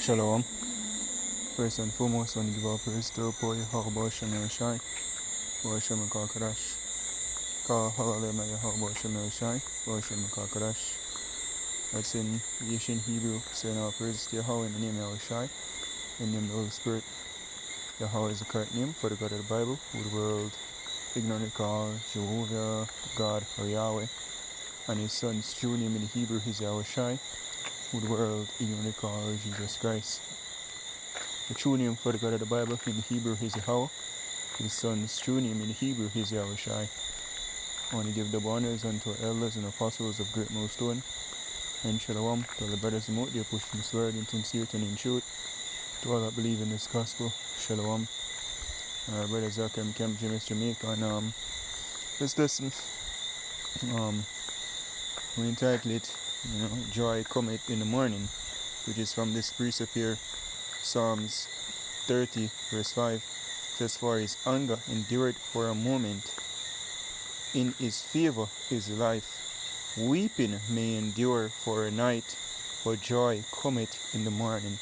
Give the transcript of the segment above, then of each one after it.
Shalom. First and foremost, I want to give our praise to Poy Harbor Shemir Shai, Worship Kakadash. Ka Hallelujah, Harbor Shemir Shai, Worship Kakadash. That's in Yeshin Hebrew, saying our praise to Yahweh in the name of Shai, in the name of the Holy Spirit. Yahweh is the correct name for the God of the Bible, who the world ignorantly call Jehovah, God, or Yahweh. And his son's true name in the Hebrew is Yahweh Shai, who the world ignorantly call Jesus Christ. The true name for the God of the Bible in the Hebrew is Yahweh. His son's true name in the Hebrew is Yahweh Shai. I want to give the honors unto our elders and apostles of great milestone. And shalom to all the brothers and out there pushing this word in sincerity and in truth. To all that believe in this gospel, shalom. Our brother Zach M. Camp James Jamaica. And let's listen. We entitled it, Joy Cometh In The Morning, which is from this precept here, Psalms 30, verse 5. Says, for his anger endured for a moment, in his favor is life. Weeping may endure for a night, but joy cometh in the morning.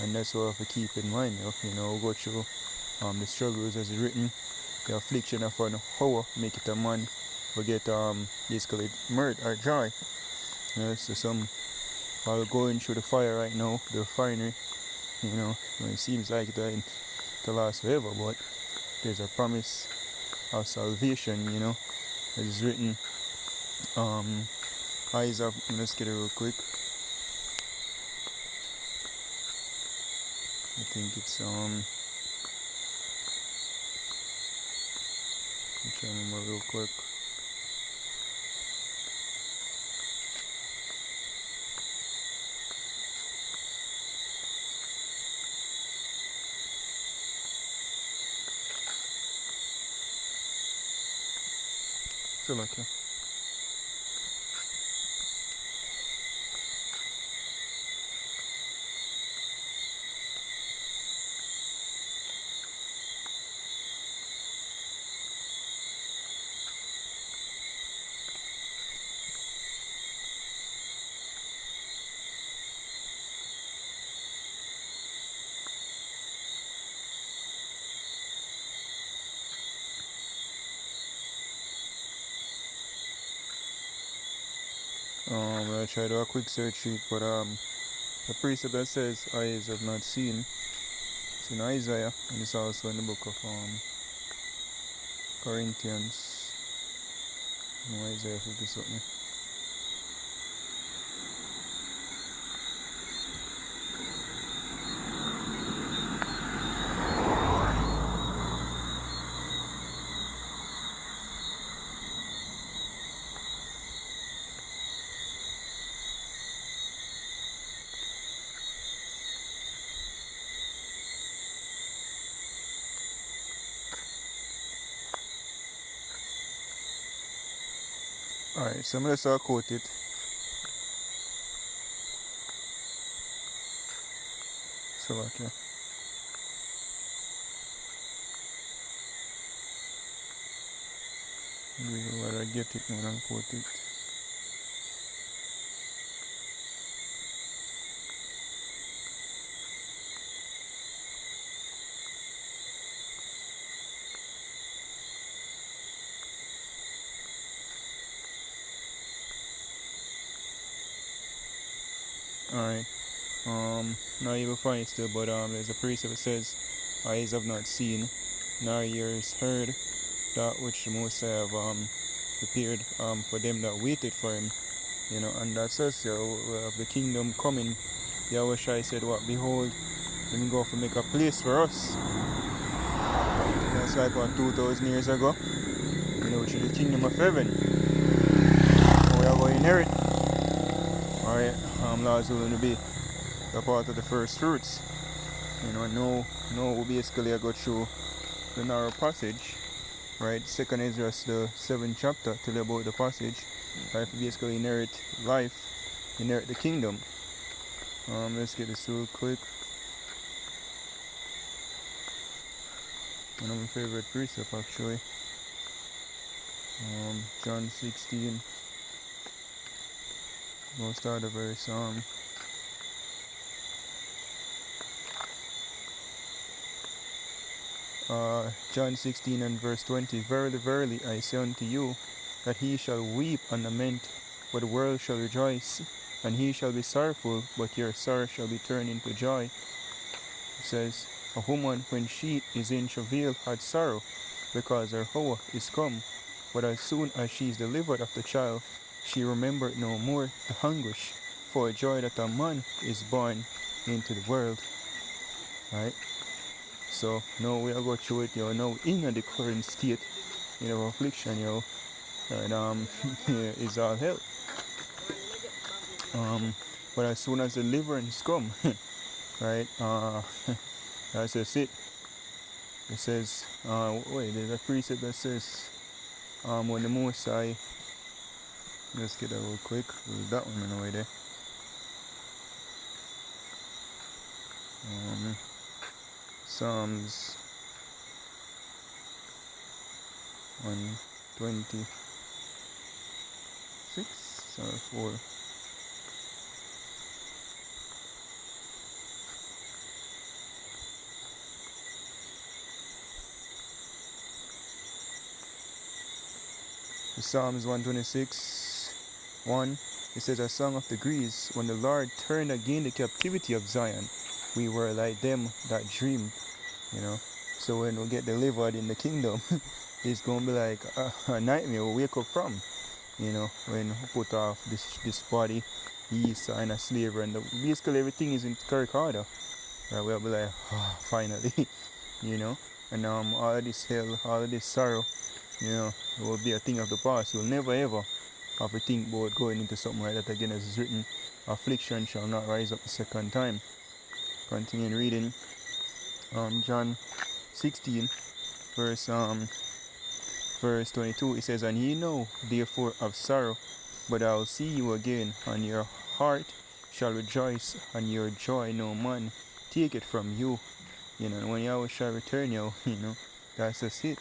And that's what we have to keep in mind. We'll go through the struggles as it's written, the affliction of an hour make it a man. We get basically mirth or joy. So some while going through the fire right now, the refinery, it seems like it to last forever, but there's a promise of salvation, as is written. Eyes of, let's get it real quick. I think it's I'm trying to remember real quick. Still okay. I try to do a quick search sheet, but the precept that says eyes have not seen, it's in Isaiah, and it's also in the book of Corinthians. Isaiah 50 something. Alright, so let's quote it. So okay. Where I get it when I quote it. Alright. Not able to find it still, but there's a precept that says, eyes have not seen, nor ears heard, that which the Most High have prepared for them that waited for him. And that says of the kingdom coming. Yahweh Shai said, what, behold, let me go to make a place for us. That's like 2,000 years ago. Which is the kingdom of heaven. We are going to inherit. Alright, Lord's willing to be a part of the first fruits. Now we basically go through the narrow passage, right? Second Ezra, the 7th chapter, tell you about the passage. I have to basically inherit life, inherit the kingdom. Let's get this real quick. One of my favorite precept actually. John 16. We'll start the verse John 16 and verse 20, Verily, verily, I say unto you, that he shall weep and lament, but the world shall rejoice, and he shall be sorrowful, but your sorrow shall be turned into joy. It says, a woman, when she is in travail, had sorrow, because her hour is come. But as soon as she is delivered of the child, she remembered no more the anguish for joy that a man is born into the world. Right? So now we are going through it, now in the current state, affliction, and is all hell. But as soon as deliverance come, right, that's just it. It says, there's a precept that says, when the Most High, let's get that real quick, that one in the way there. Psalms 126 or 4. Psalms 126:1. It says, a song of degrees, when the Lord turned again the captivity of Zion, we were like them that dream. So when we get delivered in the kingdom, it's going to be like a nightmare we wake up from. When we put off this body, he's in a slavery, and basically everything is in correct order. Right? We'll be like, finally, and all of this hell, all of this sorrow, it will be a thing of the past. We'll never ever have to think about going into something like that again, as is written, affliction shall not rise up the second time. Continuing reading, John 16, verse 22, it says, and ye know therefore of sorrow, but I will see you again, and your heart shall rejoice, and your joy no man take it from you. And when Yahweh shall return you, that's just it.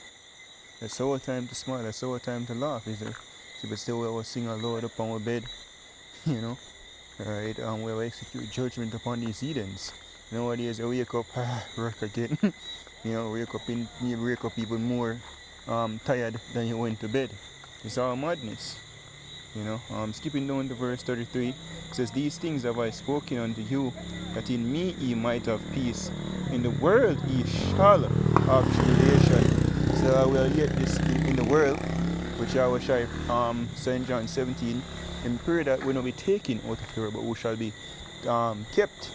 That's our time to smile, that's our time to laugh, is it? So but still we will sing our Lord upon our bed, right? We will execute judgment upon these heathens. Nowadays you wake up, work again. Wake up even more tired than you went to bed. It's all madness. Skipping down to verse 33, it says, these things have I spoken unto you, that in me ye might have peace. In the world ye shall have tribulation. So I will yet this in the world, which I will shall St. John 17, in prayer that we will not be taken out of the world, but we shall be kept,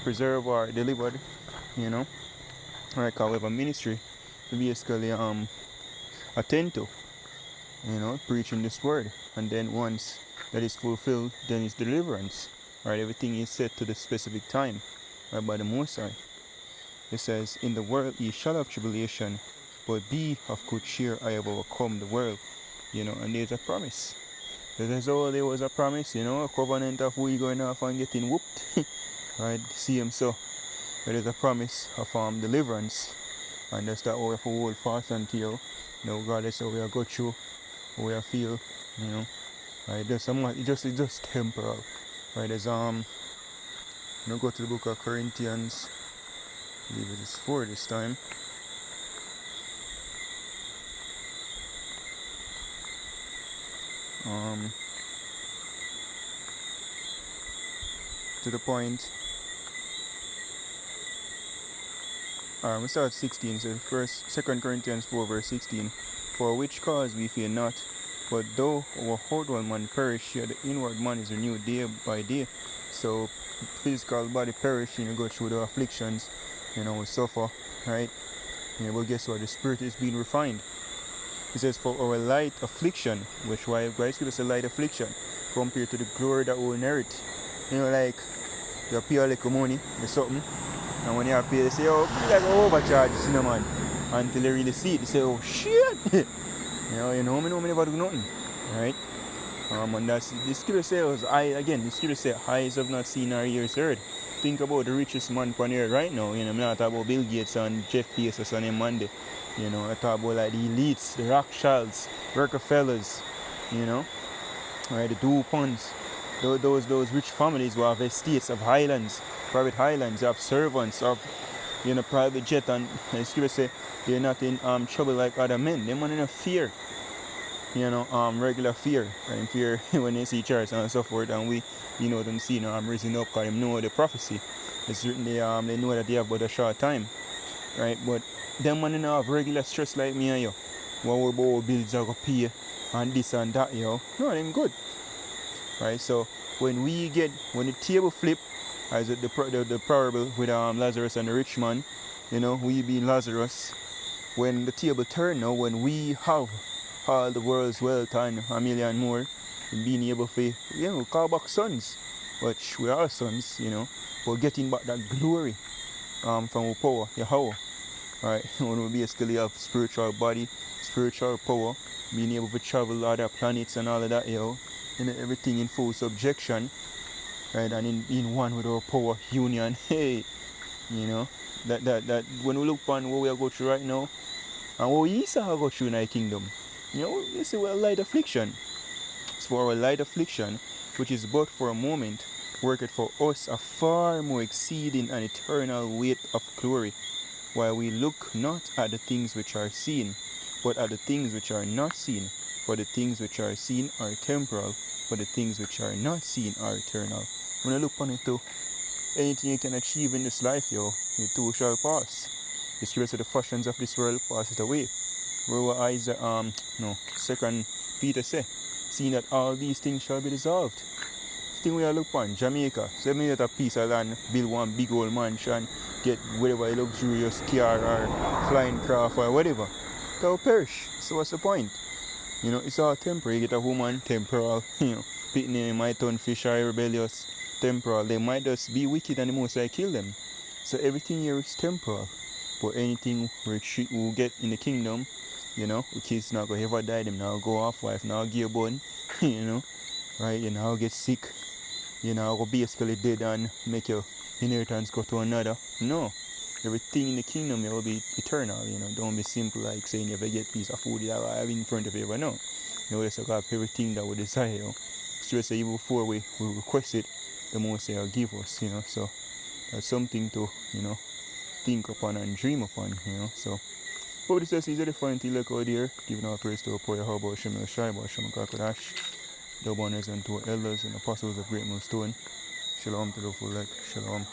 preserved or delivered, Right, because we have a ministry to basically attend to, preaching this word. And then once that is fulfilled, then it's deliverance. Right, everything is set to the specific time, right, by the Most High. It says, in the world ye shall have tribulation, but be of good cheer, I have overcome the world. And there's a promise. There was a promise, a covenant of we going off and getting whooped. Right, see him so. There is a promise of deliverance. And that's that we have to hold fast until, God, that's how we are go through, how we are feel, Right, it's just temporal. Right, there's go to the book of Corinthians, I believe it is 4 this time. To the point. We start 16, so 2 Corinthians 4 verse 16. For which cause we fear not, but though our outward man perish, yet the inward man is renewed day by day. So physical body perish, go through the afflictions, we suffer, right? But guess what? The spirit is being refined. It says, for our light affliction, which why Christ gives us a light affliction, compared to the glory that we inherit. Like you pay a little money or something, and when you have pay, they say, oh, you like overcharge, man. Until they really see it, they say, oh shit. me never do nothing. Right? And that's the scripture says, the scripture says, eyes have not seen or ears heard. Think about the richest man on earth right now. I'm not talking about Bill Gates and Jeff Bezos and Monday. I talk about like the elites, the Rothschilds, Rockefellers, right, the DuPonts, those rich families who have estates of highlands, private highlands, have servants, of you're in a private jet, and the scripture say you're not in trouble like other men. Them man in a fear, regular fear, and fear when they see church and so forth, and we, them see, risen up, because them know the prophecy. It's written, they know that they have but a short time, right? But them man have regular stress like me and you. What about bills are gonna pay and this and that, No, them good, right? So when the table flip, as the parable with Lazarus and the rich man, we being Lazarus, when the table turn now, when we have all the world's wealth and a million more, and being able to, call back sons, which we are sons, but getting back that glory from our power, Yahweh, right? When we basically have spiritual body, spiritual power, being able to travel other planets and all of that, everything in full subjection, right? And in one with our power union, hey, that when we look on what we are going through right now, and what we used to go through in our kingdom, you see, we're light affliction. It's for our light affliction, which is but for a moment, worketh for us a far more exceeding and eternal weight of glory, while we look not at the things which are seen, but at the things which are not seen. For the things which are seen are temporal, but the things which are not seen are eternal. When I look on it too, anything you can achieve in this life, it too shall pass. The scripture said the fashions of this world pass it away. Where our eyes Second Peter say, seeing that all these things shall be dissolved. Thing we are look on, Jamaica, 7 years a piece of land, build one big old mansion, get whatever luxurious car or flying craft or whatever. They'll perish. So what's the point? It's all temporary. You get a woman, temporal, pitney might turn fish or rebellious, temporal. They might just be wicked and the most I kill them. So everything here is temporal. But anything we get in the kingdom, the kids not gonna ever die, them now go off, wife now give bone, right? Now get sick, go basically dead and make your inheritance go to another. No. Everything in the kingdom will be eternal, Don't be simple like saying you ever get a piece of food that I have in front of you, but no. Just have everything that we desire, Straight say even before we request it, the most they'll give us, So that's something to, think upon and dream upon, So hope this is the fun to look out here, giving our praise to our poor Yahweh Shem Shai, Shem Kakadash, the boners and two elders and apostles of Great Millstone. Shalom to the full leg. Shalom.